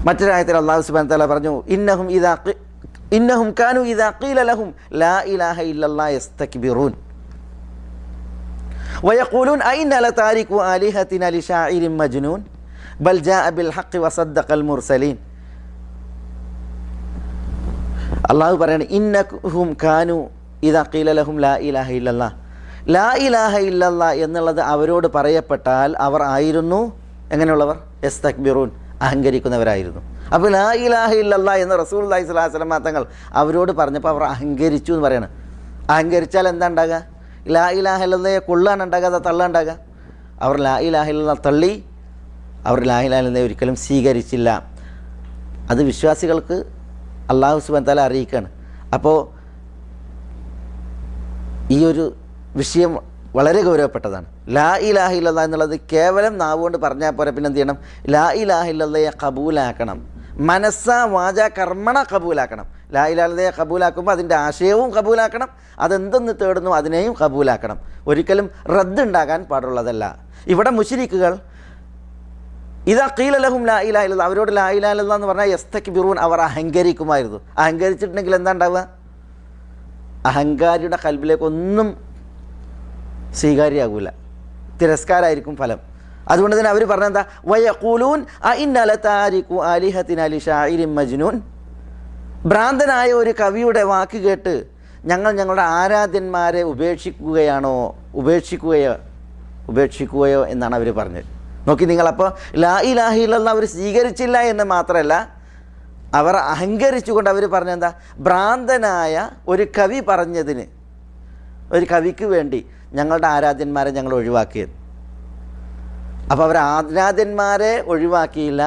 മറ്റൊരായത്തിൽ അല്ലാഹു സുബ്ഹാനഹു വ തആല പറഞ്ഞു, ഇന്നഹും കാനൂ ഇദാ ഖീല ലഹും ലാ ഇലാഹ ഇല്ലല്ലാഹ് യസ്തക്ബിറൂൻ വയഖൂലൂൻ അഇന്നാ ലതാരികു ആലിഹതിനാ ലിശാഇരിൻ മജ്നൂൻ ബൽ ജാഅ ബിൽ ഹഖ് വസദ്ദഖൽ മുർസലീൻ. അല്ലാഹു പറയാണ്, ഇന്നഹും കാനൂ ഇദാ ഖീല ലഹും ലാ ഇലാഹ ഇല്ലല്ലാഹ്, ലാ ഇലാഹ ഇല്ലല്ലാഹ് എന്നുള്ളത് അവരോട് പറയപ്പെട്ടാൽ അവർ ആയിരുന്നു എങ്ങനെയുള്ളവർ? യസ്തക്ബിറൂൻ, അഹങ്കരിക്കുന്നവരായിരുന്നു. അപ്പോൾ ലാ ഇലാഹ ഇല്ലല്ലാഹ് എന്ന് റസൂലുള്ളാഹി സ്വല്ലല്ലാഹു അലൈഹി വസല്ലം തങ്ങൾ അവരോട് പറഞ്ഞപ്പോൾ അവർ അഹങ്കരിച്ചു എന്ന് പറയണം. അഹങ്കരിച്ചാൽ എന്താ ഉണ്ടാകുക? ലാ ഇലാഹ ഇല്ലല്ലാഹയെ കൊള്ളാണ് ഉണ്ടാകുക, അത് തള്ളാണ്ടാകുക. അവർ ലാ ഇലാഹ ഇല്ലല്ലാഹ് തള്ളി, അവർ ലാ ഇലാഹ ഇല്ലല്ലാഹയെ ഒരിക്കലും സ്വീകരിച്ചില്ല. അത് വിശ്വാസികൾക്ക് അല്ലാഹു സുബ്ഹാനഹു വ തആല അറിയിക്കുകയാണ്. അപ്പോൾ ഈ ഒരു വിഷയം വളരെ ഗൗരവപ്പെട്ടതാണ്. ലാ ഇലാഹ ഇല്ലല്ലാഹ് എന്നുള്ളത് കേവലം നാവുകൊണ്ട് പറഞ്ഞാൽ പോരാ, പിന്നെ എന്ത് ചെയ്യണം? ലാ ഇലാഹ ഇല്ലല്ലാഹയെ കബൂലാക്കണം, മനസ്സ വാച കർമ്മണ കബൂലാക്കണം. ലാ ഇലാഹ ഇല്ലല്ലാഹയെ കബൂലാക്കുമ്പോൾ അതിൻ്റെ ആശയവും കബൂലാക്കണം, അതെന്തെന്ന് തേടുന്നു അതിനെയും കബൂലാക്കണം. ഒരിക്കലും റദ്ദുണ്ടാകാൻ പാടുള്ളതല്ല. ഇവിടെ മുശ്രിക്കുകൾ ഇദാ ഖീല ലഹും ലാ ഇലാഹ ഇല്ലല്ലാഹ്, അവരോട് ലാ ഇലാഹ ഇല്ലല്ലാഹ് എന്ന് പറഞ്ഞാൽ യസ്തക്ബിറൂൻ, അവർ അഹങ്കരിക്കുമായിരുന്നു. അഹങ്കരിച്ചിട്ടുണ്ടെങ്കിൽ എന്താ ഉണ്ടാവുക? അഹങ്കാരിയുടെ ഖൽബിലേക്കൊന്നും സ്വീകാര്യമാകൂല, തിരസ്കാരമായിരിക്കും ഫലം. അതുകൊണ്ട് തന്നെ അവർ പറഞ്ഞെന്താ? വയഖൂലൂൻ അഇന്നാ ലതാരികു ആലിഹതിനാ ലിശാഇരിൻ മജ്നൂൻ, ഭ്രാന്തനായ ഒരു കവിയുടെ വാക്ക് കേട്ട് ഞങ്ങൾ ഞങ്ങളുടെ ആരാധ്യന്മാരെ ഉപേക്ഷിക്കുകയോ എന്നാണ് അവർ പറഞ്ഞത്. നോക്കി നിങ്ങളപ്പോൾ ലാ ഇലാഹ ഇല്ലല്ലാഹ് അവർ സ്വീകരിച്ചില്ല എന്ന് മാത്രമല്ല, അവർ അഹങ്കരിച്ചുകൊണ്ട് അവർ പറഞ്ഞെന്താ? ഭ്രാന്തനായ ഒരു കവി പറഞ്ഞതിന്, ഒരു കവിക്ക് വേണ്ടി ഞങ്ങളുടെ ആരാധ്യന്മാരെ ഞങ്ങൾ ഒഴിവാക്കിയത്. അപ്പോൾ അവർ ആരാധ്യന്മാരെ ഒഴിവാക്കിയില്ല,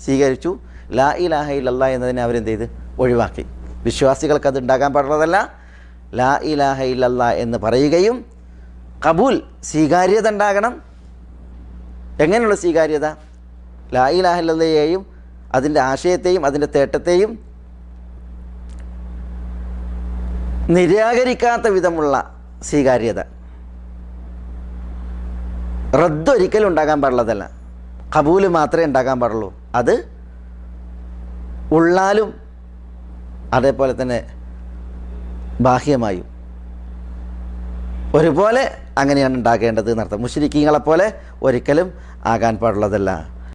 സ്വീകരിച്ചു. ലാ ഇലാഹ ഇല്ലല്ലാഹ് എന്നതിനെ അവരെന്ത് ചെയ്ത്? ഒഴിവാക്കി. വിശ്വാസികൾക്ക് അത് ഉണ്ടാകാൻ പാടുള്ളതല്ല. ലാ ഇലാഹ ഇല്ലല്ലാഹ് എന്ന് പറയുകയും കബൂൽ, സ്വീകാര്യത ഉണ്ടാകണം. എങ്ങനെയുള്ള സ്വീകാര്യത? ലാ ഇലാഹ ഇല്ലല്ലാഹയെയും അതിൻ്റെ ആശയത്തെയും അതിൻ്റെ തേട്ടത്തെയും നിരാകരിക്കാത്ത വിധമുള്ള സ്വീകാര്യത. റദ്ദൊരിക്കലും ഉണ്ടാകാൻ പാടുള്ളതല്ല, കബൂല് മാത്രമേ ഉണ്ടാകാൻ പാടുള്ളൂ. അത് ഉള്ളാലും അതേപോലെ തന്നെ ബാഹ്യമായും ഒരുപോലെ അങ്ങനെയാണ് ഉണ്ടാകേണ്ടത് എന്നർത്ഥം. മുശ്രിക്കീങ്ങളെപ്പോലെ ഒരിക്കലും ആകാൻ പാടുള്ളതല്ല.